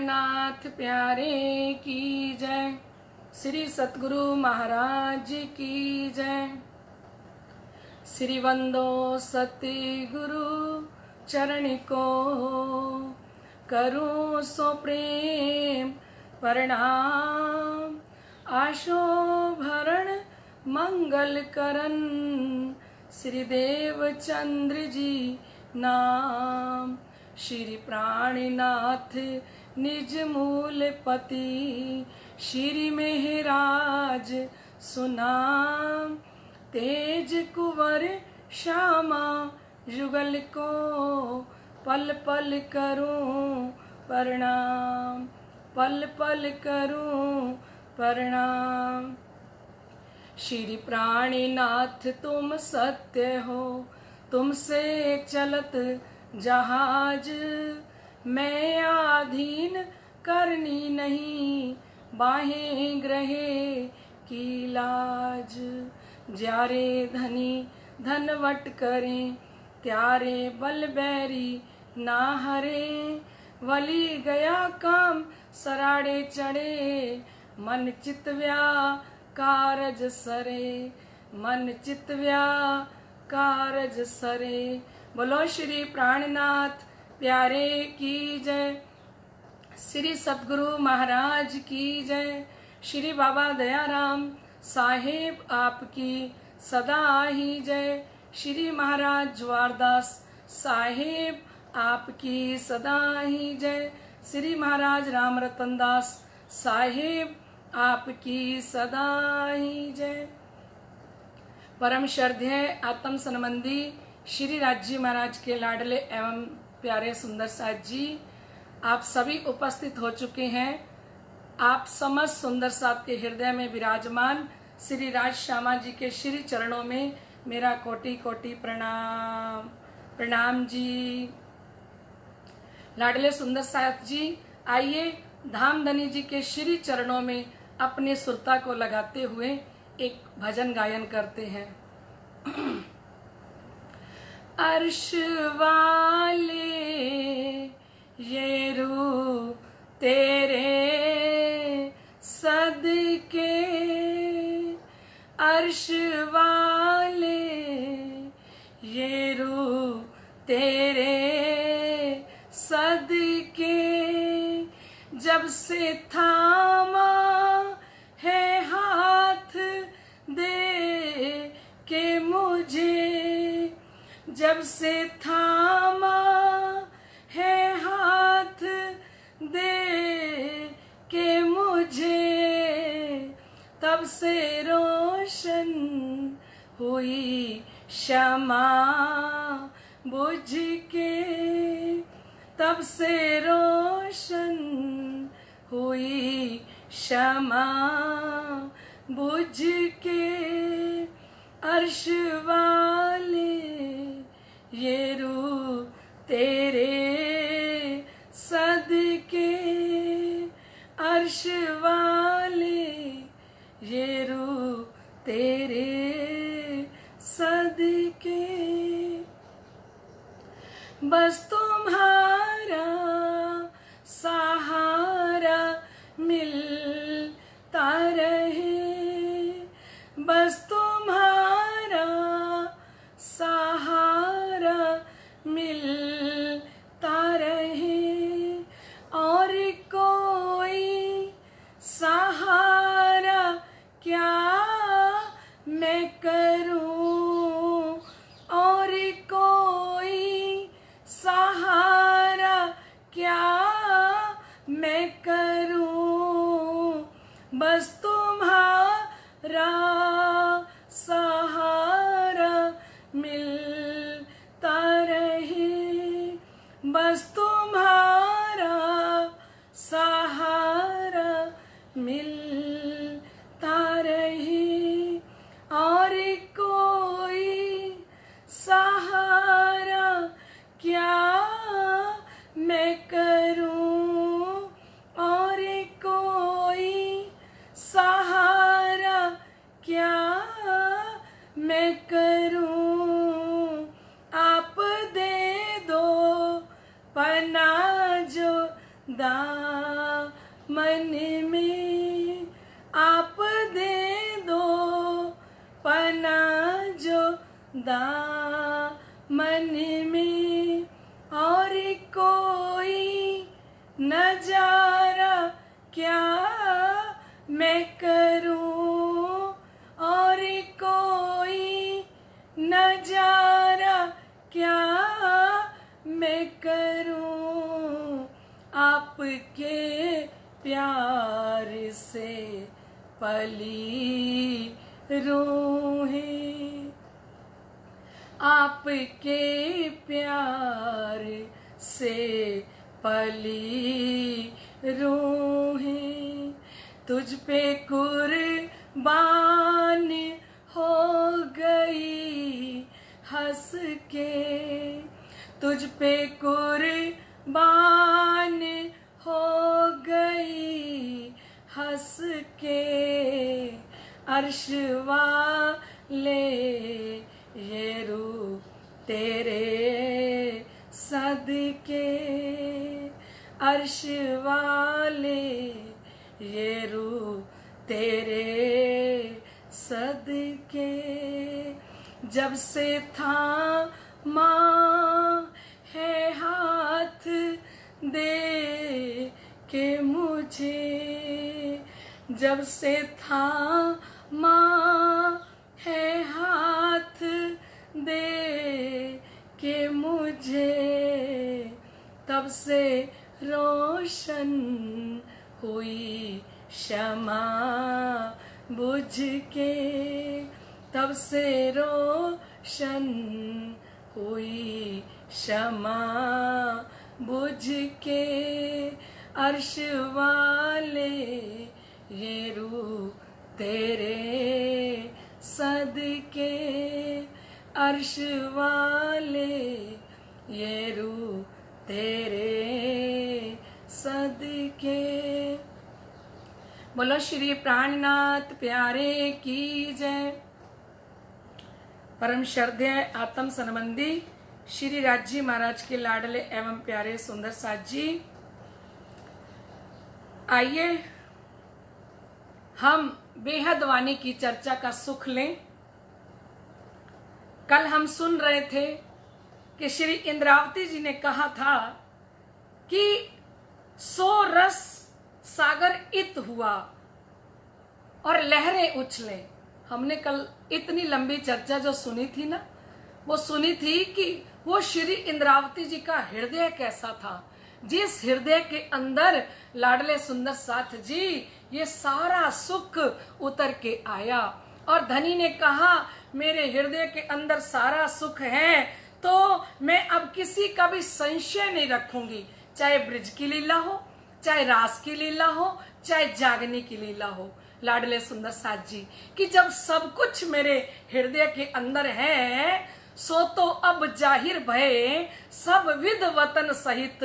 प्राणनाथ प्यारे की जय। श्री सतगुरु महाराज की जय। श्री वंदो सतगुरु चरण को करूं सो प्रेम प्रणाम। आशो भरण मंगल करन श्री देवचंद्र जी नाम। श्री प्राणनाथ निज मूल पति श्री मेहराज सुनाम। तेज कुंवर श्यामा युगल को पल पल करूं प्रणाम, पल पल करूं प्रणाम। श्री प्राणनाथ तुम सत्य हो, तुमसे चलत जहाज। मैं आधीन करनी नहीं बाहें ग्रहे की लाज। ज्यारे धनी धनवट करें, त्यारे बल बैरी ना हरे। वली गया काम सराड़े चढ़े, मन चित व्या कारज सरे, मन चित व्या कारज सरे। बोलो श्री प्राणनाथ प्यारे की जय। श्री सतगुरु महाराज की जय। श्री बाबा दयाराम साहेब आपकी सदा ही जय। श्री महाराज ज्वारदास साहेब आपकी सदा ही जय। श्री महाराज राम रतन दास साहेब आपकी सदा ही जय। परम श्रद्धेय आत्म संबंधी श्री राजी महाराज के लाडले एवं प्यारे सुंदर साथ जी, आप सभी उपस्थित हो चुके हैं। आप समस्त सुंदर साथ के हृदय में विराजमान श्री राज श्यामा जी के श्री चरणों में मेरा कोटि कोटि प्रणाम, प्रणाम जी। लाडले सुंदर साथ जी, आइए धामधनी जी के श्री चरणों में अपने सुरता को लगाते हुए एक भजन गायन करते हैं। अर्श वाले ये रूह तेरे सदके, अर्श वाले ये रूह तेरे सदके। जब से थामा है हाथ दे के मुझे, जब से थामा है हाथ दे के मुझे, तब से रोशन हुई क्षमा बुझ के, तब से रोशन हुई क्षमा बुझ के। अर्श वाले ये रूह तेरे सदके, अर्श वाले ये रूह तेरे सदके। बस तुम्हारा सहारा मिलता रहे, बस तुम्हारा सहारा मिलता रहे। और कोई सहारा क्या मैं करूं, और कोई सहारा क्या मैं करूं। बस तुम्हारा सहारा मिलता रहे, बस तुम्हारा सहारा मिलता रहे। और कोई सहारा क्या मैं करूं, और कोई सहारा क्या मैं करूं। आप दे दो पना जो दान मन में आप दे दो पना जो दामन में, और कोई नजारा क्या मैं करूं, और कोई नजारा क्या मैं करूं, आपके प्यार से पली रूहें, आपके प्यार से पली रूहें, तुझ पे कुर्बान हो गई हंस के, तुझ पे कुर्बान हो गई हंस के, अर्श वाले ये रूह तेरे सदके, अर्श वाले ये रूह तेरे सदके, जब से था माँ है हाथ दे के मुझे, जब से था माँ है हाथ दे के मुझे, तब से रोशन हुई शमा बुझ के, तब से रोशन हुई शमा बुझ के, अर्श वाले ये रूह तेरे सदके, अर्श वाले ये रूह तेरे सदके। बोलो श्री प्राणनाथ प्यारे की जय। परम श्रद्धेय आत्म संबंधी श्री राजी महाराज के लाडले एवं प्यारे सुंदर साथ जी, आइए हम बेहद वाणी की चर्चा का सुख लें। कल हम सुन रहे थे कि श्री इंद्रावती जी ने कहा था कि 100 रस सागर इत हुआ और लहरें उछले। हमने कल इतनी लंबी चर्चा जो सुनी थी ना, वो सुनी थी कि वो श्री इंद्रावती जी का हृदय कैसा था, जिस हृदय के अंदर लाडले सुंदर साथ जी ये सारा सुख उतर के आया। और धनी ने कहा मेरे हृदय के अंदर सारा सुख है, तो मैं अब किसी का भी संशय नहीं रखूंगी, चाहे ब्रिज की लीला हो, चाहे रास की लीला हो, चाहे जागने की लीला हो। लाडले सुंदर साथ जी कि जब सब कुछ मेरे हृदय के अंदर है, सो तो अब जाहिर भय सब विध वतन सहित।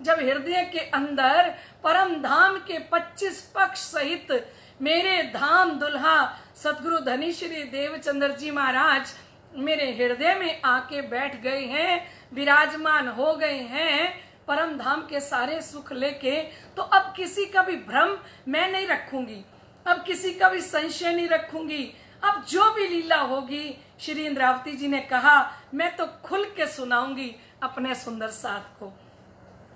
जब हृदय के अंदर परम धाम के 25 पक्ष सहित मेरे धाम दुल्हा सतगुरु धनी श्री देवचंद्र जी महाराज मेरे हृदय में आके बैठ गए हैं, विराजमान हो गए हैं परम धाम के सारे सुख लेके, तो अब किसी का भी भ्रम मैं नहीं रखूंगी, अब किसी का भी संशय नहीं रखूंगी। अब जो भी लीला होगी, श्री इंद्रावती जी ने कहा मैं तो खुल के सुनाऊंगी अपने सुंदर साथ को।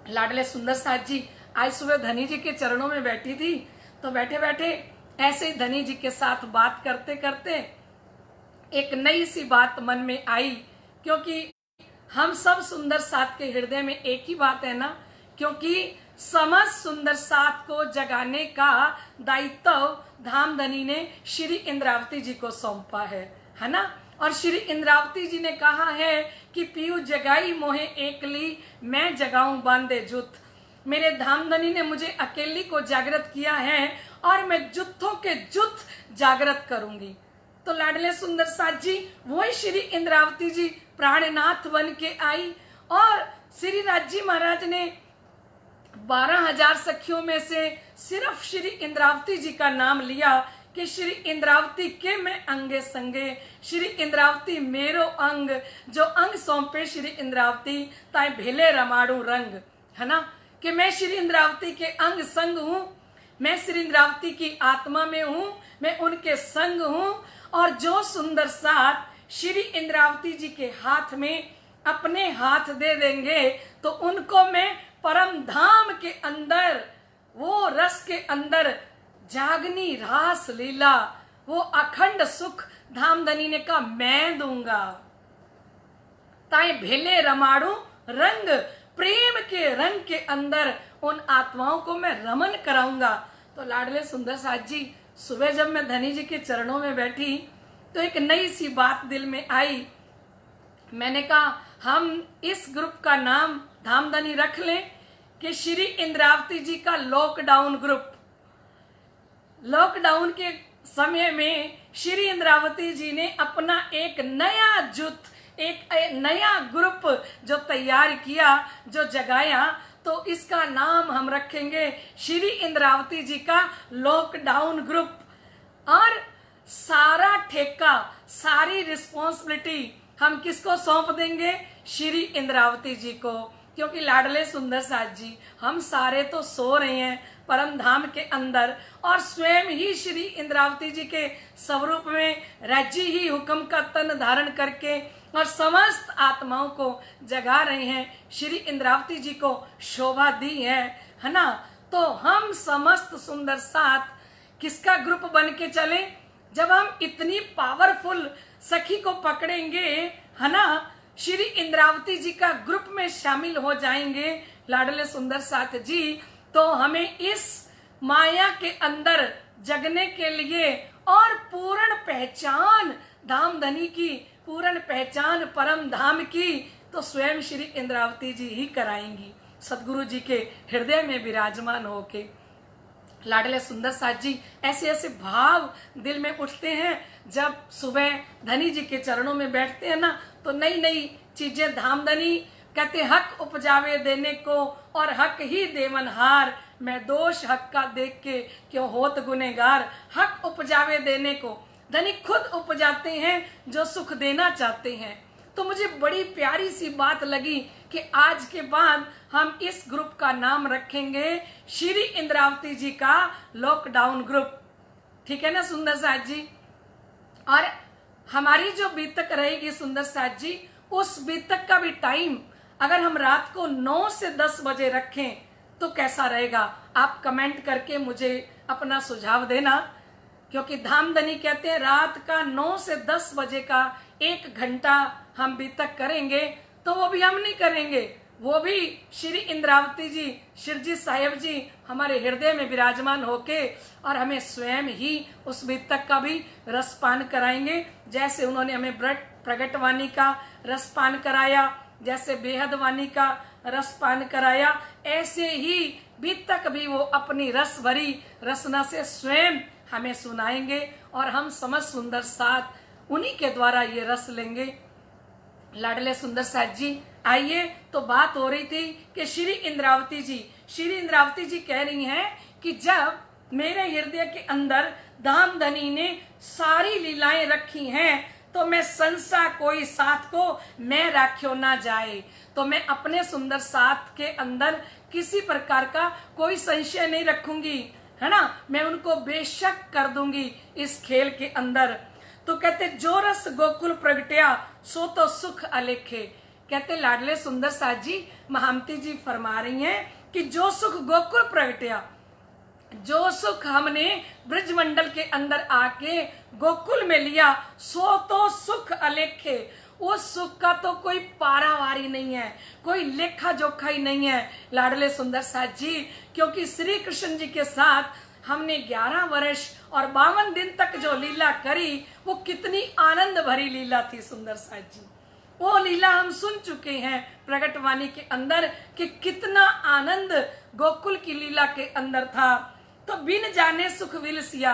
लाडले सुंदर साथ जी आज सुबह धनी जी के चरणों में बैठी थी, तो बैठे बैठे ऐसे ही धनी जी के साथ बात करते करते एक नई सी बात मन में आई, क्योंकि हम सब सुंदर साथ के हृदय में एक ही बात है ना, क्योंकि समस्त सुंदर साथ को जगाने का दायित्व धामधनी ने श्री इंद्रावती जी को सौंपा है ना। और श्री इंद्रावती जी ने कहा है कि पीयू जगाई मोहे एकली, मैं जगाऊं बांधे जुत। मेरे धामधनी ने मुझे अकेली को जागृत किया है और मैं जुत्थों के जुत जागृत करूंगी। तो लाडले सुंदर साथ जी वही श्री इंद्रावती जी प्राणनाथ बन के आई, और श्री राजी महाराज ने 12,000 सखियों में से सिर्फ श्री इंद्रावती जी का नाम लिया कि श्री इंद्रावती के मैं अंगे संगे, श्री इंद्रावती मेरो अंग, जो अंग सौंपे श्री इंद्रावती ताए भेले रमाड़ू रंग, है ना, कि मैं श्री इंद्रावती के अंग संग हूं मैं श्री इंद्रावती की आत्मा में हूं, मैं उनके संग हूं, और जो सुंदर साथ श्री इंद्रावती जी के हाथ में अपने हाथ दे देंगे तो उनको मैं परम धाम के अंदर, वो रस के अंदर जागनी रास लीला, वो अखंड सुख धामधनी ने कहा मैं दूंगा। ताए भेले रमाड़ू रंग, प्रेम के रंग के अंदर उन आत्माओं को मैं रमन कराऊंगा। तो लाडले सुंदर साथ जी, सुबह जब मैं धनी जी के चरणों में बैठी तो एक नई सी बात दिल में आई। मैंने कहा हम इस ग्रुप का नाम धामधनी रख लें कि श्री इंद्रावती जी का लॉकडाउन ग्रुप। लॉकडाउन के समय में श्री इंद्रावती जी ने अपना एक नया जुट, एक नया ग्रुप जो तैयार किया, जो जगाया, तो इसका नाम हम रखेंगे श्री इंद्रावती जी का लॉकडाउन ग्रुप। और सारा ठेका, सारी रिस्पॉन्सिबिलिटी हम किसको सौंप देंगे? श्री इंद्रावती जी को। क्योंकि लाडले सुंदर साथ जी, हम सारे तो सो रहे हैं परम धाम के अंदर, और स्वयं ही श्री इंद्रावती जी के स्वरूप में राज्य ही हुक्म का तन धारण करके और समस्त आत्माओं को जगा रहे हैं। श्री इंद्रावती जी को शोभा दी है ना। तो हम समस्त सुंदर साथ किसका ग्रुप बन के चले? जब हम इतनी पावरफुल सखी को पकड़ेंगे, है ना, श्री इंद्रावती जी का ग्रुप में शामिल हो जाएंगे लाडले सुंदर साथ जी, तो हमें इस माया के अंदर जगने के लिए और पूर्ण पहचान धामधनी की, पूर्ण पहचान परम धाम की, तो स्वयं श्री इंद्रावती जी ही कराएंगी, सदगुरु जी के हृदय में विराजमान होके। लाडले सुंदर साथ जी, ऐसे ऐसे भाव दिल में उठते हैं जब सुबह धनी जी के चरणों में बैठते हैं ना, तो नई नई चीजें धामधनी कहते हक उपजावे देने को और हक ही देवनहार, मैं दोष हक का देख के क्यों होत गुनेगार। हक उपजावे देने को धनी खुद उपजाते हैं जो सुख देना चाहते हैं। तो मुझे बड़ी प्यारी सी बात लगी कि आज के बाद हम इस ग्रुप का नाम रखेंगे श्री इंद्रावती जी का लॉकडाउन ग्रुप। ठीक है ना सुंदर साथ जी? और हमारी जो बीतक रहेगी सुंदर साथ जी, उस बीतक का भी टाइम अगर हम रात को 9 से 10 बजे रखें तो कैसा रहेगा? आप कमेंट करके मुझे अपना सुझाव देना। क्योंकि धामधनी कहते हैं रात का 9 से 10 बजे का 1 घंटा हम बीतक करेंगे, तो वो भी हम नहीं करेंगे, वो भी श्री इंद्रावती जी, शिरजी साहिब जी हमारे हृदय में विराजमान होके और हमें स्वयं ही उस बीतक का भी रसपान कराएंगे। जैसे उन्होंने हमें प्रगट वाणी का रसपान कराया, जैसे बेहद वाणी का रसपान कराया, ऐसे ही बीतक भी वो अपनी रस भरी रसना से स्वयं हमें सुनाएंगे और हम समस्त सुंदर साथ उन्हीं के द्वारा ये रस लेंगे। लाडले सुंदर साथ जी, आइए, तो बात हो रही थी कि श्री इंद्रावती जी कह रही हैं कि जब मेरे हृदय के अंदर धामधनी ने सारी लीलाएं रखी हैं, तो मैं संसा कोई साथ को मैं राख्यो ना जाए। तो मैं अपने सुंदर साथ के अंदर किसी प्रकार का कोई संशय नहीं रखूंगी, है ना, मैं उनको बेशक कर दूंगी इस खेल के अंदर। तो कहते जो रस गोकुल प्रगट्या सो तो सुख अलेखे। कहते लाडले सुंदर साथ जी, महामती जी फरमा रही हैं कि जो सुख गोकुल प्रगट्या, जो सुख हमने ब्रजमंडल के अंदर आके गोकुल में लिया, सो तो सुख अलेखे। उस सुख का तो कोई पारावारी नहीं है, कोई लेखा जोखा ही नहीं है लाडले सुंदर साथ जी। क्योंकि श्री कृष्ण जी के साथ हमने 11 वर्ष और 52 दिन तक जो लीला करी, वो कितनी आनंद भरी लीला थी सुंदर साथ जी। वो लीला हम सुन चुके हैं प्रगटवाणी के अंदर कि कितना आनंद गोकुल की लीला के अंदर था। तो बिन जाने सुख विलसिया,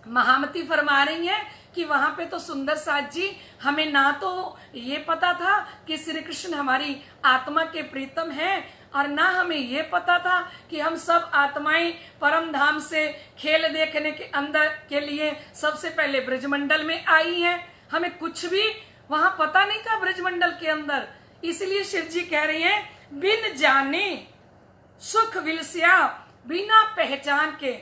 महामती फरमा रही हैं कि वहां पे तो सुंदर साथ जी हमें ना तो ये पता था कि श्री कृष्ण हमारी आत्मा के प्रीतम हैं, और ना हमें ये पता था कि हम सब आत्माएं परम धाम से खेल देखने के अंदर के लिए सबसे पहले ब्रजमंडल में आई हैं। हमें कुछ भी वहां पता नहीं था ब्रजमंडल के अंदर। इसलिए शिव जी कह रहे हैं बिन जाने सुख विलसिया, बिना पहचान के।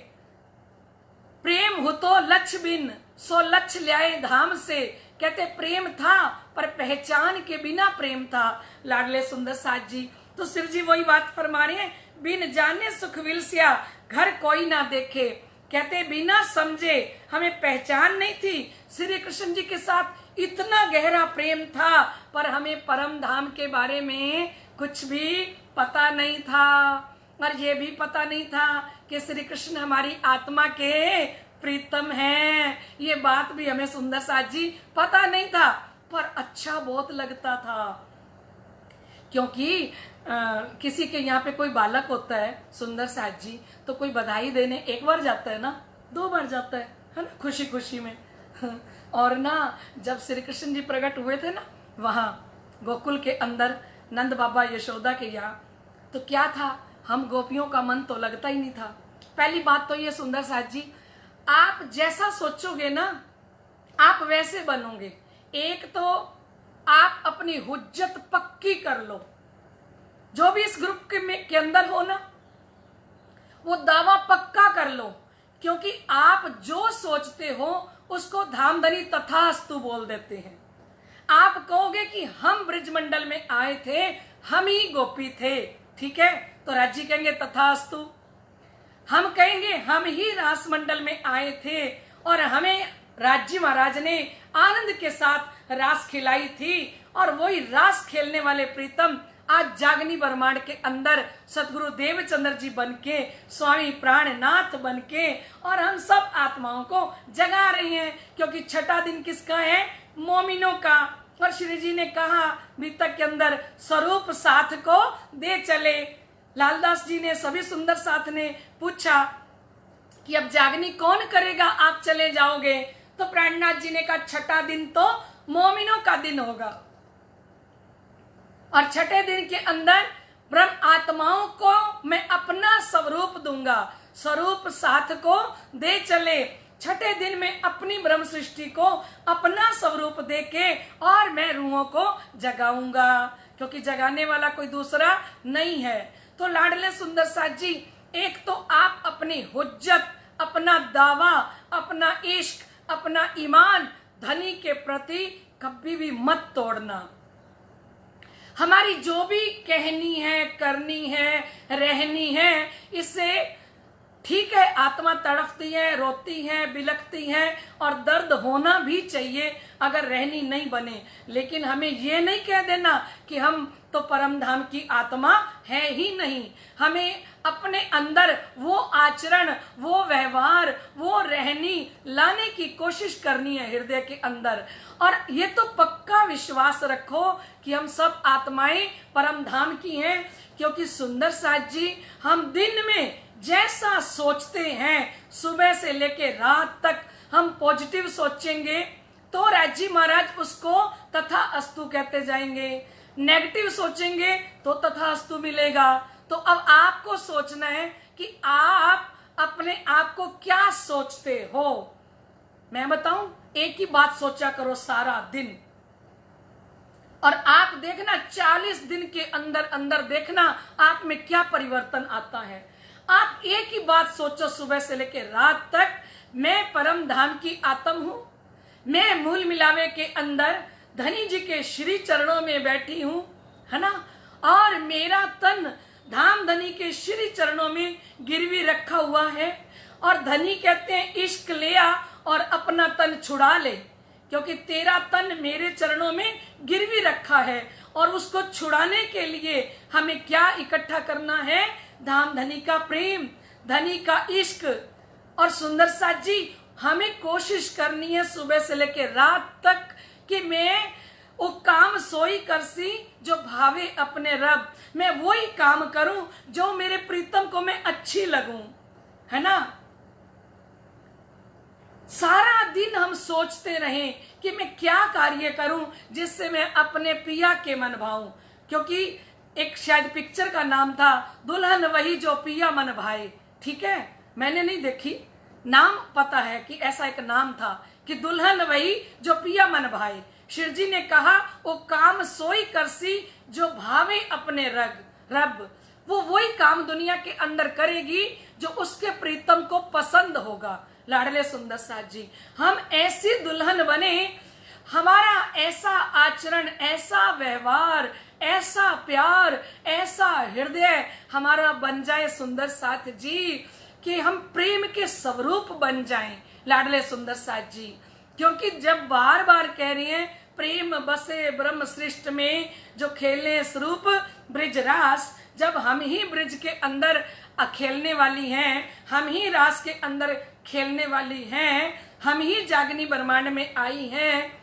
प्रेम हो तो लक्ष्य बिन, सो लक्ष्य ल्याए धाम से। कहते प्रेम था पर पहचान के बिना प्रेम था। लाडले सुंदर साथ जी तो सिर जी वही बात फरमा रहे हैं, बिन जाने सुख विलस्या घर कोई ना देखे। कहते बिना समझे, हमें पहचान नहीं थी, श्री कृष्ण जी के साथ इतना गहरा प्रेम था पर हमें परम धाम के बारे में कुछ भी पता नहीं था। और ये भी पता नहीं था कि श्री कृष्ण हमारी आत्मा के प्रीतम हैं। ये बात भी हमें सुंदर साथ जी पता नहीं था, पर अच्छा बहुत लगता था। क्योंकि किसी के यहाँ पे कोई बालक होता है सुंदर साथ जी, तो कोई बधाई देने एक बार जाता है ना, 2 बार जाता है ना, खुशी खुशी में। और ना जब श्री कृष्ण जी प्रकट हुए थे ना वहां गोकुल के अंदर नंद बाबा यशोदा के यहाँ, तो क्या था, हम गोपियों का मन तो लगता ही नहीं था। पहली बात तो ये सुंदर साथ जी, आप जैसा सोचोगे ना आप वैसे बनोगे। एक तो आप अपनी हुज्जत पक्की कर लो, जो भी इस ग्रुप के अंदर हो ना वो दावा पक्का कर लो, क्योंकि आप जो सोचते हो उसको धामधनी तथास्तु बोल देते हैं। आप कहोगे कि हम ब्रिजमंडल में आए थे, हम ही गोपी थे, ठीक है, तो राज्य कहेंगे तथास्तु। हम कहेंगे हम ही रास मंडल में आए थे और हमें राज्य महाराज ने आनंद के साथ रास खिलाई थी, और वही रास खेलने वाले प्रीतम आज जागनी ब्रह्मांड के अंदर सतगुरु देवचंद्र जी बनके, स्वामी प्राणनाथ बनके, और हम सब आत्माओं को जगा रहे हैं। क्योंकि छठा दिन किसका है, मोमिनों का। और श्री जी ने कहा मृतक के अंदर स्वरूप साथ को दे चले। लालदास जी ने, सभी सुंदर साथ ने पूछा कि अब जागनी कौन करेगा, आप चले जाओगे? तो प्राणनाथ जी ने कहा छठा दिन तो मोमिनों का दिन होगा, और छठे दिन के अंदर ब्रह्म आत्माओं को मैं अपना स्वरूप दूंगा। स्वरूप साथ को दे चले। छठे दिन में अपनी ब्रह्म सृष्टि को अपना स्वरूप देके और मैं रूहों को जगाऊंगा, क्योंकि जगाने वाला कोई दूसरा नहीं है। तो लाडले सुंदर साथ जी, एक तो आप अपनी हुज्जत, अपना दावा, अपना इश्क, अपना ईमान धनी के प्रति कभी भी मत तोड़ना। हमारी जो भी कहनी है, करनी है, रहनी है, इससे ठीक है आत्मा तड़पती है, रोती है, बिलखती है, और दर्द होना भी चाहिए अगर रहनी नहीं बने। लेकिन हमें ये नहीं कह देना कि हम तो परम धाम की आत्मा है ही नहीं। हमें अपने अंदर वो आचरण, वो व्यवहार, वो रहनी लाने की कोशिश करनी है हृदय के अंदर। और ये तो पक्का विश्वास रखो कि हम सब आत्माएं परम धाम की हैं। क्योंकि सुंदर साथ जी, हम दिन में जैसा सोचते हैं, सुबह से लेके रात तक हम पॉजिटिव सोचेंगे तो राज्य महाराज उसको तथा अस्तु कहते जाएंगे। नेगेटिव सोचेंगे तो तथा अस्तु मिलेगा। तो अब आपको सोचना है कि आप अपने आप को क्या सोचते हो। मैं बताऊं, एक ही बात सोचा करो सारा दिन, और आप देखना 40 दिन के अंदर अंदर देखना आप में क्या परिवर्तन आता है। आप एक ही बात सोचो सुबह से लेकर रात तक, मैं परम धाम की आत्मा हूं, मैं मूल मिलावे के अंदर धनी जी के श्री चरणों में बैठी हूं, है ना, और मेरा तन धाम धनी के श्री चरणों में गिरवी रखा हुआ है। और धनी कहते हैं इश्क लिया और अपना तन छुड़ा ले, क्योंकि तेरा तन मेरे चरणों में गिरवी रखा है, और उसको छुड़ाने के लिए हमें क्या इकट्ठा करना है, धाम धनी का प्रेम, धनी का इश्क। और सुंदर साथ जी, हमें कोशिश करनी है सुबह से लेकर रात तक कि मैं वो काम सोई करसी जो भावे अपने रब, मैं वही काम करूं जो मेरे प्रीतम को मैं अच्छी लगूं, है ना। सारा दिन हम सोचते रहें कि मैं क्या कार्य करूं जिससे मैं अपने पिया के मन भाऊं। क्योंकि एक शायद पिक्चर का नाम था दुल्हन वही जो पिया मन भाए, ठीक है, मैंने नहीं देखी, नाम पता है कि ऐसा एक नाम था कि दुल्हन वही जो पिया मन भाए। शिव जी ने कहा वो काम सोई करसी जो भावे अपने रब, वो वही काम दुनिया के अंदर करेगी जो उसके प्रीतम को पसंद होगा। लाडले सुंदर साथ जी, हम ऐसी दुल्हन बने, हमारा ऐसा आचरण, ऐसा व्यवहार, ऐसा प्यार, ऐसा हृदय हमारा बन जाए सुंदर साथ जी कि हम प्रेम के स्वरूप बन जाएं। लाडले सुंदर साथ जी, क्योंकि जब बार बार कह रही हैं प्रेम बसे ब्रह्म सृष्टि में जो खेलने स्वरूप ब्रिज रास, जब हम ही ब्रिज के अंदर खेलने वाली हैं, हम ही रास के अंदर खेलने वाली हैं, हम ही जागनी ब्रह्मांड में आई हैं,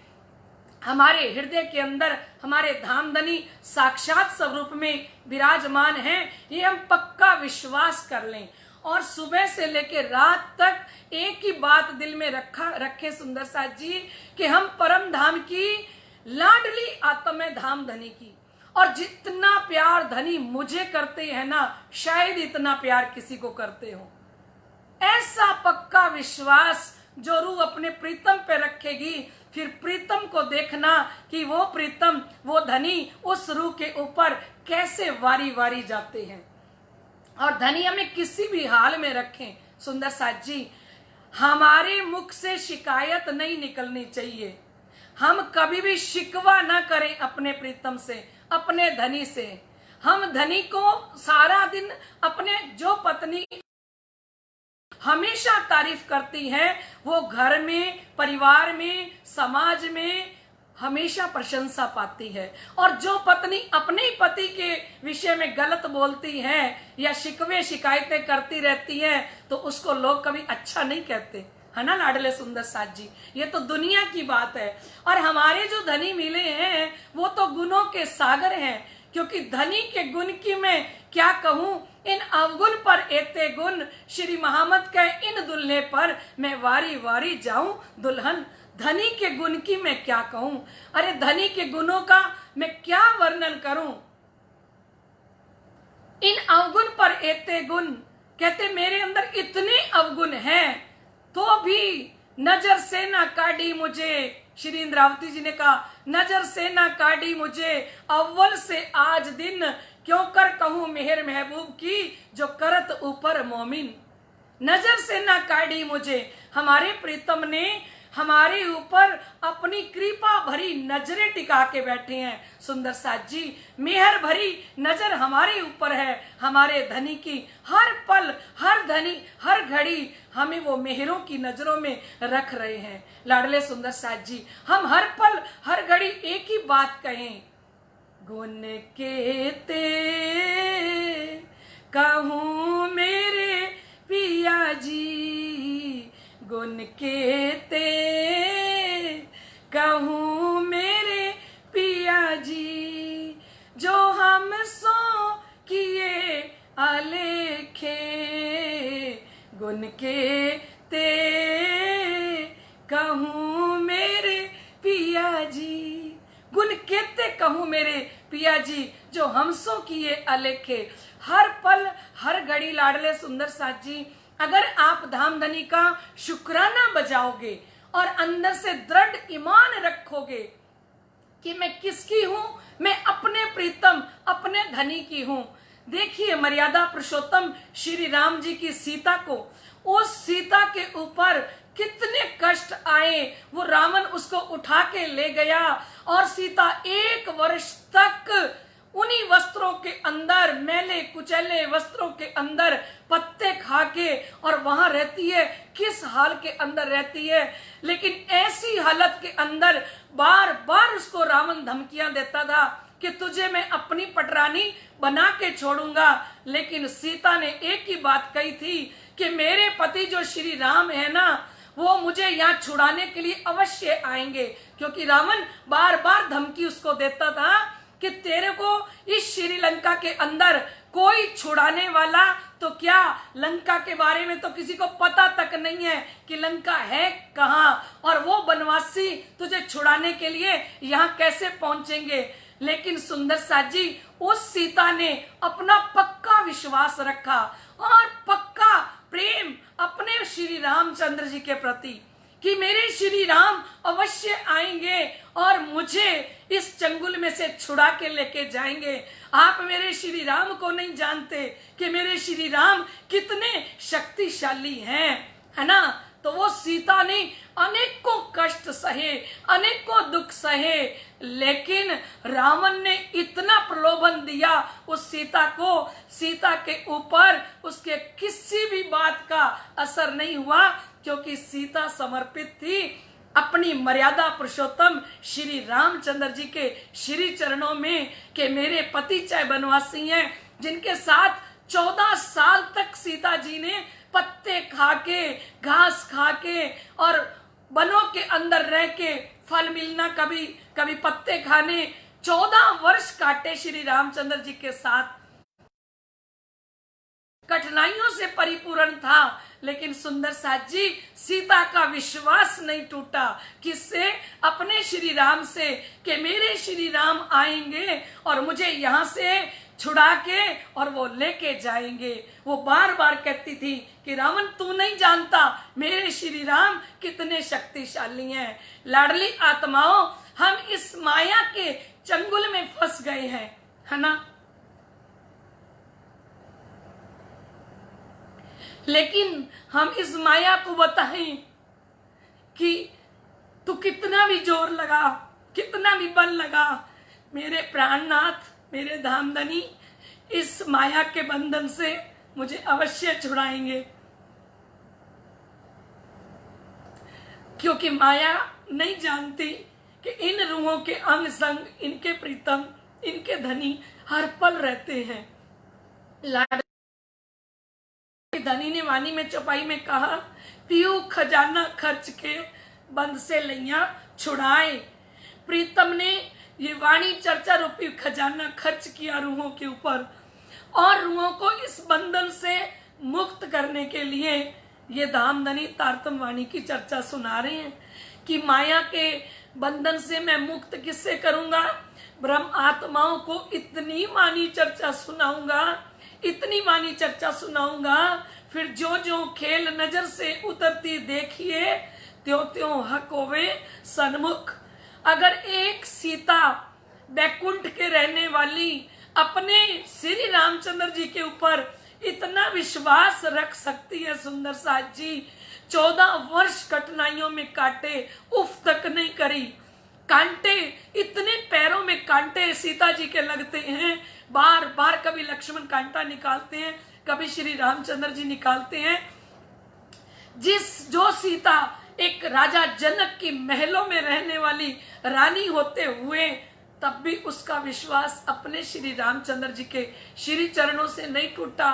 हमारे हृदय के अंदर हमारे धामधनी साक्षात स्वरूप में विराजमान हैं, ये हम पक्का विश्वास कर लें और सुबह से लेकर रात तक एक ही बात दिल में रखे सुंदर साथ जी कि हम परम धाम की लाडली आत्मा धाम धनी की, और जितना प्यार धनी मुझे करते हैं ना, शायद इतना प्यार किसी को करते हो। ऐसा पक्का विश्वास जो रूह अपने प्रीतम पे रखेगी, फिर प्रीतम को देखना कि वो प्रीतम, वो धनी उस रूह के ऊपर कैसे वारी वारी जाते हैं। और धनी हमें किसी भी हाल में रखें सुंदर साथ जी, हमारे मुख से शिकायत नहीं निकलनी चाहिए। हम कभी भी शिकवा ना करें अपने प्रीतम से, अपने धनी से। हम धनी को सारा दिन अपने जो पत्नी हमेशा तारीफ करती है, वो घर में, परिवार में, समाज में हमेशा प्रशंसा पाती है। और जो पत्नी अपने ही पति के विषय में गलत बोलती है या शिकवे शिकायतें करती रहती है, तो उसको लोग कभी अच्छा नहीं कहते, है ना लाडले सुंदर साथ जी। ये तो दुनिया की बात है। और हमारे जो धनी मिले हैं वो तो गुणों के सागर हैं, क्योंकि धनी के गुण की मैं क्या कहूं, इन अवगुण पर एते गुण, श्री महामत के इन दुल्हे पर मैं वारी वारी जाऊं दुल्हन। धनी के गुण की मैं क्या कहूं, अरे धनी के गुणों का मैं क्या वर्णन करूं। इन अवगुण पर एते गुण, कहते मेरे अंदर इतने अवगुण हैं तो भी नजर से ना काढ़ी मुझे, श्री इंद्रावती जी ने कहा नजर से ना काढ़ी मुझे, अव्वल से आज दिन, क्यों कर कहूं मेहर महबूब की, जो करत ऊपर मोमिन। नजर से ना काढ़ी मुझे, हमारे प्रीतम ने हमारे ऊपर अपनी कृपा भरी नजरें टिका के बैठे हैं सुंदर साथ जी। मेहर भरी नजर हमारे ऊपर है, हमारे धनी की। हर पल, हर धनी, हर घड़ी हमें वो मेहरों की नजरों में रख रहे हैं लाडले सुंदर साथ जी। हम हर पल, हर घड़ी एक ही बात कहें, गुण के ते कहूँ मेरे पिया जी, गुण के ते कहूँ मेरे पिया जी, जो हम सो किए अलेखे, गुण के ते कहूँ मेरे पिया जी, गुण केते कहूँ मेरे पिया जी, जो हमसों किए अलेखे। हर पल, हर घड़ी लाडले सुंदर साथ जी, अगर आप धामधनी का शुक्राना बजाओगे और अंदर से दृढ़ ईमान रखोगे कि मैं किसकी हूं, मैं अपने प्रीतम, अपने धनी की हूं। देखिए मर्यादा पुरुषोत्तम श्री राम जी की सीता को, उस सीता के ऊपर कितने कष्ट आए, वो रावण उसको उठा के ले गया और सीता 1 वर्ष तक उन्हीं वस्त्रों के अंदर, मैले कुचैले वस्त्रों के अंदर पत्ते खा के और वहां रहती है। किस हाल के अंदर रहती है, लेकिन ऐसी हालत के अंदर बार बार उसको रावण धमकियां देता था कि तुझे मैं अपनी पटरानी बना के छोड़ूंगा। लेकिन सीता ने एक ही बात कही थी कि मेरे पति जो श्री राम है ना, वो मुझे यहाँ छुड़ाने के लिए अवश्य आएंगे, क्योंकि रावण बार बार धमकी उसको देता था कि तेरे को इस श्रीलंका के अंदर कोई छुड़ाने वाला तो क्या, लंका के बारे में तो किसी को पता तक नहीं है कि लंका है कहाँ, और वो बनवासी तुझे छुड़ाने के लिए यहाँ कैसे पहुंचेंगे। लेकिन सुंदर साथ जी, उस सीता ने अपना पक्का विश्वास रखा और पक्का प्रेम अपने श्री रामचंद्र जी के प्रति कि मेरे श्री राम अवश्य आएंगे और मुझे इस चंगुल में से छुड़ा के लेके जाएंगे। आप मेरे श्री राम को नहीं जानते कि मेरे श्री राम कितने शक्तिशाली हैं, है ना। तो वो सीता ने अनेकों कष्ट सहे, अनेकों दुख सहे, लेकिन रावण ने इतना प्रलोभन दिया उस सीता को, सीता के ऊपर उसके किसी भी बात का असर नहीं हुआ, क्योंकि सीता समर्पित थी अपनी मर्यादा पुरुषोत्तम श्री रामचंद्र जी के श्री चरणों में, कि मेरे पति चाहे वनवासी हैं, जिनके साथ 14 साल तक सीता जी ने पत्ते खा के, घास खा के और वनों के अंदर रह के, फल मिलना कभी कभी पत्ते खाने, 14 वर्ष काटे श्री रामचंद्र जी के साथ। कठिनाइयों से परिपूर्ण था, लेकिन सुंदर साथ जी सीता का विश्वास नहीं टूटा। किससे? अपने श्री राम से, कि मेरे श्री राम आएंगे और मुझे यहाँ से छुड़ा के और वो लेके जाएंगे। वो बार बार कहती थी कि रावण तू नहीं जानता मेरे श्री राम कितने शक्तिशाली हैं। लाडली आत्माओं, हम इस माया के चंगुल में फंस गए हैं, है ना। लेकिन हम इस माया को बताएं कि तू कितना भी जोर लगा, कितना भी बल लगा, मेरे प्राणनाथ, मेरे धामधनी इस माया के बंधन से मुझे अवश्य छुड़ाएंगे। क्योंकि माया नहीं जानती कि इन रूहों के अंग संग इनके प्रीतम, इनके धनी हर पल रहते हैं। धनी ने वाणी में चौपाई में कहा, पियो खजाना खर्च के बंद से लैया छुड़ाए। प्रीतम ने ये वाणी चर्चा रूपी खजाना खर्च किया रूहों के ऊपर, और रूहों को इस बंधन से मुक्त करने के लिए ये धामधनी तारतम वाणी की चर्चा सुना रहे हैं कि माया के बंधन से मैं मुक्त किससे करूंगा? ब्रह्म आत्माओं को इतनी वाणी चर्चा सुनाऊंगा, इतनी वाणी चर्चा सुनाऊंगा, फिर जो जो खेल नजर से उतरती देखिए, त्यों त्यों हक होवे सन्मुख। अगर एक सीता बैकुंठ के रहने वाली अपने श्री रामचंद्र जी के ऊपर इतना विश्वास रख सकती है, सुंदर साथ जी 14 वर्ष कठिनाइयों में काटे, उफ तक नहीं करी। कांटे, इतने पैरों में कांटे सीता जी के लगते हैं, बार बार कभी लक्ष्मण कांटा निकालते हैं, कभी श्री रामचंद्र जी निकालते हैं। जो सीता एक राजा जनक की महलों में रहने वाली रानी होते हुए, तब भी उसका विश्वास अपने श्री रामचंद्र जी के श्री चरणों से नहीं टूटा।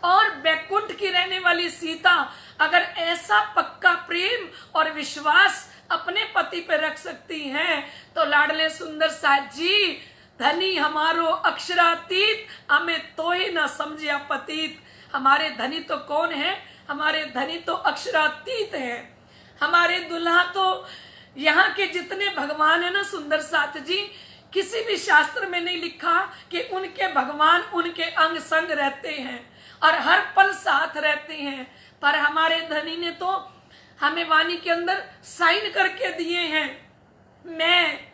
और बैकुंठ की रहने वाली सीता अगर ऐसा पक्का प्रेम और विश्वास अपने पति पे रख सकती हैं, तो लाडले सुंदर साथ जी, धनी हमारो अक्षरातीत, हमें तो ही ना समझिया पतित। हमारे धनी तो कौन है? हमारे धनी तो अक्षरातीत है। हमारे दुल्हा तो यहाँ के जितने भगवान है ना सुंदर साथ जी, किसी भी शास्त्र में नहीं लिखा कि उनके भगवान उनके अंग संग रहते हैं और हर पल साथ रहते हैं। पर हमारे धनी ने तो हमें वाणी के अंदर साइन करके दिए हैं, मैं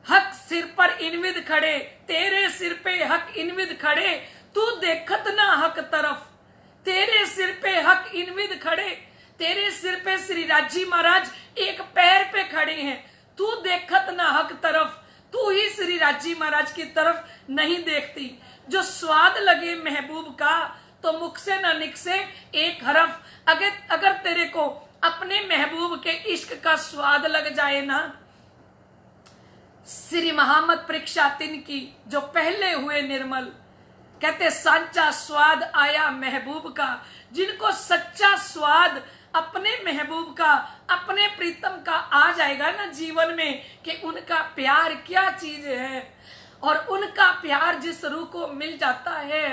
हक सिर पर इनविद खड़े, तेरे सिर पे हक इनविद खड़े, तू देखत ना हक तरफ। तेरे सिर पे हक इनविद खड़े, तेरे सिर पे श्री राजी महाराज एक पैर पे खड़े हैं, तू देखत ना हक तरफ, तू ही श्री राजी महाराज की तरफ नहीं देखती। जो स्वाद लगे महबूब का, तो मुख से न निकसे एक हरफ। अगर तेरे को अपने महबूब के इश्क का स्वाद लग जाए ना, श्री महामत परीक्षा तिन की जो पहले हुए निर्मल, कहते सांचा स्वाद आया महबूब का। जिनको सच्चा स्वाद अपने महबूब का, अपने प्रीतम का आ जाएगा ना जीवन में, कि उनका प्यार क्या चीज है, और उनका प्यार जिस रूह को मिल जाता है।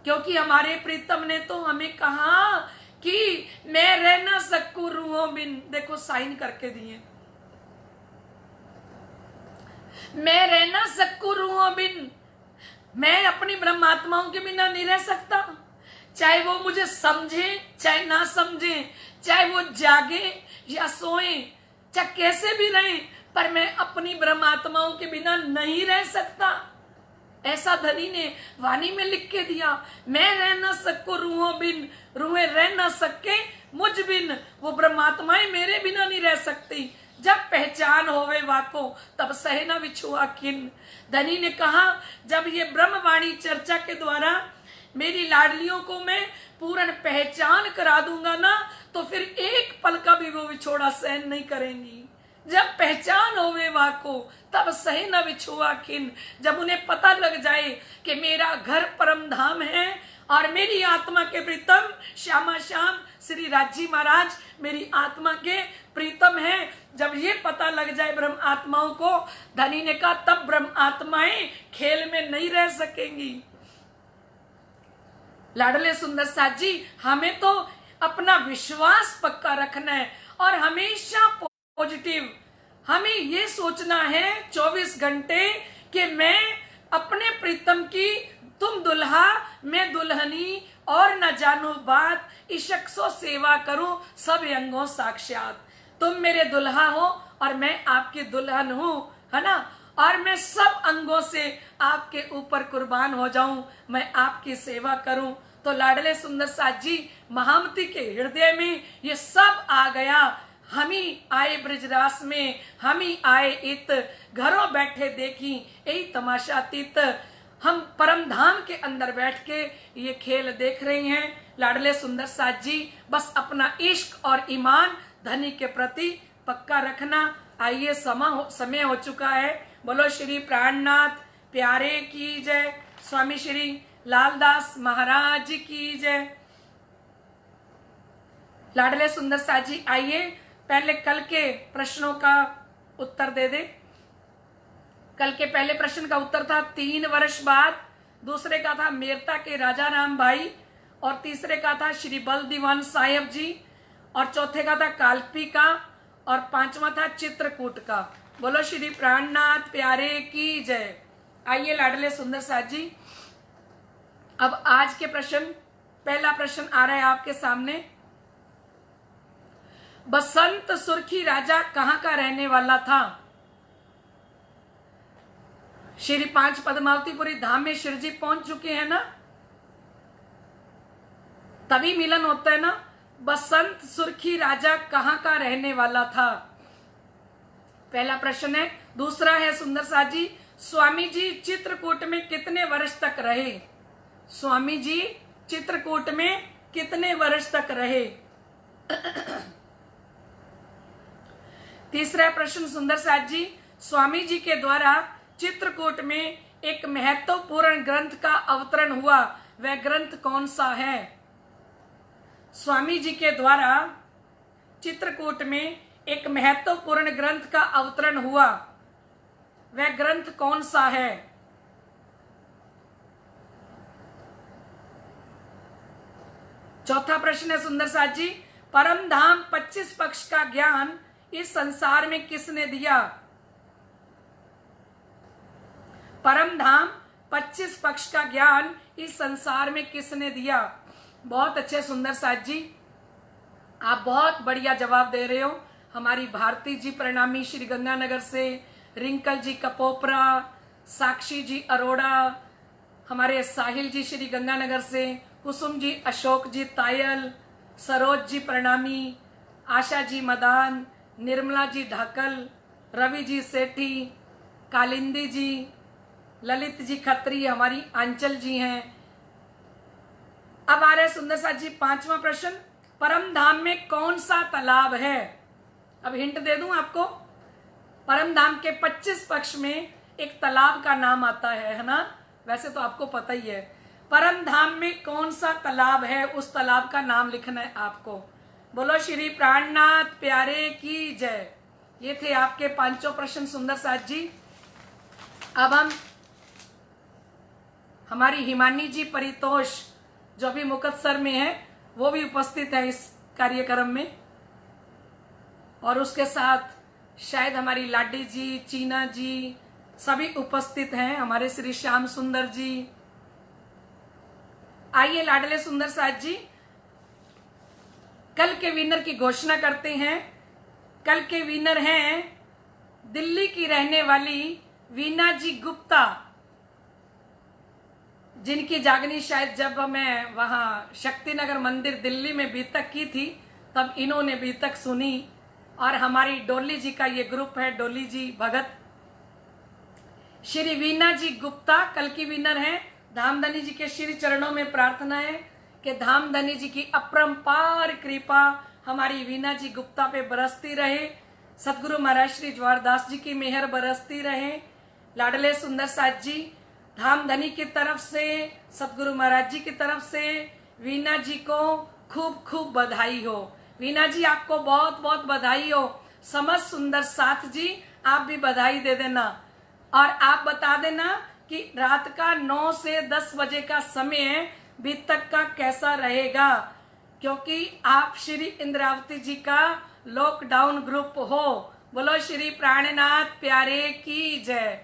क्योंकि हमारे प्रीतम ने तो हमें कहा कि मैं रह ना सकूं रूहों बिन, देखो साइन करके दिए, मैं रह ना सकूं रूहों बिन, मैं अपनी ब्रह्मात्माओं के बिना नहीं रह सकता। चाहे वो मुझे समझे चाहे ना समझे, चाहे वो जागे या सोए, चाहे कैसे भी रहे, पर मैं अपनी ब्रह्मात्माओं के बिना नहीं रह सकता। ऐसा धनी ने वाणी में लिख के दिया, मैं रह न सको रूहों बिन, रूहें रह न सके मुझ बिन। वो ब्रह्मात्माएं मेरे बिना नहीं रह सकती। जब पहचान होवे वाको तब सहे न विछुआ किन। धनी ने कहा, जब ये ब्रह्मवाणी चर्चा के द्वारा मेरी लाडलियों को मैं पूर्ण पहचान करा दूंगा ना, तो फिर एक पल का भी वो विछोड़ा सहन नहीं करेंगी। जब पहचान होवे वाको तब सहे न विछुआ किन। जब उन्हें पता लग जाए कि मेरा घर परम धाम है और मेरी आत्मा के प्रीतम श्यामा श्याम श्री राजी महाराज मेरी आत्मा के प्रीतम है, जब ये पता लग जाए ब्रह्म आत्माओं को, धनी ने कहा, तब ब्रह्म आत्माएं खेल में नहीं रह सकेंगी। लाडले सुंदर साथ जी, हमें तो अपना विश्वास पक्का रखना है और हमेशा पॉजिटिव। हमें ये सोचना है 24 घंटे कि मैं अपने प्रीतम की, तुम दुल्हा मैं दुल्हनी, और न जानो बात इशक सो सेवा करूं सब अंगों साक्षात। तुम मेरे दुल्हा हो और मैं आपकी दुल्हन हूं, है ना, और मैं सब अंगों से आपके ऊपर कुर्बान हो जाऊं, मैं आपकी सेवा करूं। तो लाडले सुंदर साथ जी, महामती के हृदय में ये सब आ गया। हम ही आए ब्रजरास में, हम ही आए इत, घरों बैठे देखी यही तमाशा तीत। हम परम धाम के अंदर बैठ के ये खेल देख रहे हैं। लाडले सुंदर साथ जी, बस अपना इश्क और ईमान धनी के प्रति पक्का रखना। आइए समय हो चुका है। बोलो श्री प्राणनाथ प्यारे की जय, स्वामी श्री लालदास महाराज की जय। लाडले सुंदर साथ जी, आइए पहले कल के प्रश्नों का उत्तर दे दे। कल के पहले प्रश्न का उत्तर था 3 वर्ष बाद, दूसरे का था मेरता के राजा राम भाई, और तीसरे का था श्री बल दीवान साहेब जी, और चौथे का था कालपी का, और पांचवा था चित्रकूट का। बोलो श्री प्राणनाथ प्यारे की जय। आइए लाडले सुंदर साथ जी, अब आज के प्रश्न, पहला प्रश्न आ रहा है आपके सामने। बसंत सुर्खी राजा कहां का रहने वाला था? श्री 5 पद्मावतीपुरी धाम में शिव जी पहुंच चुके हैं ना, तभी मिलन होता है ना। बसंत सुर्खी राजा कहां का रहने वाला था, पहला प्रश्न है। दूसरा है सुंदर साथ जी, स्वामी जी चित्रकूट में कितने वर्ष तक रहे? स्वामी जी चित्रकूट में कितने वर्ष तक रहे? तीसरा प्रश्न सुंदर साथ जी, स्वामी जी के द्वारा चित्रकूट में एक महत्वपूर्ण ग्रंथ का अवतरण हुआ, वह ग्रंथ कौन सा है? स्वामी जी के द्वारा चित्रकूट में एक महत्वपूर्ण ग्रंथ का अवतरण हुआ, वह ग्रंथ कौन सा है? चौथा प्रश्न है सुंदर साथ जी, परम धाम 25 पक्ष का ज्ञान इस संसार में किसने दिया? परम धाम 25 पक्ष का ज्ञान इस संसार में किसने दिया? बहुत अच्छे सुंदर साथ जी, आप बहुत बढ़िया जवाब दे रहे हो। हमारी भारती जी प्रणामी श्री गंगानगर से, रिंकल जी कपोपरा, साक्षी जी अरोड़ा, हमारे साहिल जी श्री गंगानगर से, कुसुम जी, अशोक जी तायल, सरोज जी प्रणामी, आशा जी मदान, निर्मला जी ढाकल, रवि जी सेठी, कालिंदी जी, ललित जी खत्री, हमारी आंचल जी हैं। अब आ रहे सुंदर साथ जी पांचवा प्रश्न, परम धाम में कौन सा तालाब है? अब हिंट दे दूं आपको, परम धाम के 25 पक्ष में एक तालाब का नाम आता है ना, वैसे तो आपको पता ही है। परम धाम में कौन सा तालाब है, उस तालाब का नाम लिखना है आपको। बोलो श्री प्राणनाथ प्यारे की जय। ये थे आपके 5 प्रश्न सुंदर साथ जी। अब हम हमारी हिमानी जी परितोष जो भी मुकत्सर में है, वो भी उपस्थित है इस कार्यक्रम में, और उसके साथ शायद हमारी लाडी जी, चीना जी, सभी उपस्थित हैं, हमारे श्री श्याम सुंदर जी। आइए लाडले सुंदर साथ जी, कल के विनर की घोषणा करते हैं। कल के विनर हैं दिल्ली की रहने वाली वीना जी गुप्ता, जिनकी जागनी शायद जब मैं वहाँ शक्तिनगर मंदिर दिल्ली में बीतक की थी तब इन्होंने बीतक सुनी। और हमारी डोली जी का ये ग्रुप है, डोली जी भगत। श्री वीना जी गुप्ता कल की विनर हैं। धामधनी जी के श्री चरणों में प्रार्थना है कि धामधनी जी की अपरंपार कृपा हमारी वीना जी गुप्ता पे बरसती रहे। सतगुरु महाराज श्री ज्वारदास जी की मेहर बरसती रहे। लाडले सुंदर साथ जी, धामधनी की तरफ से, सतगुरु महाराज जी की तरफ से वीना जी को खूब खूब बधाई हो। वीना जी आपको बहुत बहुत बधाई हो। समझ सुंदर साथ जी आप भी बधाई दे देना। और आप बता देना कि रात का 9 से 10 बजे का समय बीतक का कैसा रहेगा, क्योंकि आप श्री इंद्रावती जी का लॉकडाउन ग्रुप हो। बोलो श्री प्राणनाथ प्यारे की जय,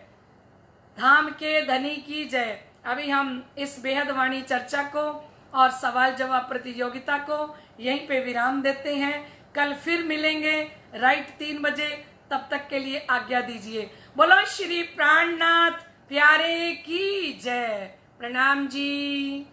धाम के धनी की जय। अभी हम इस बेहद वाणी चर्चा को और सवाल जवाब प्रतियोगिता को यहीं पे विराम देते हैं। कल फिर मिलेंगे राइट 3 बजे। तब तक के लिए आज्ञा दीजिए। बोलो श्री प्राणनाथ प्यारे की जय। प्रणाम जी।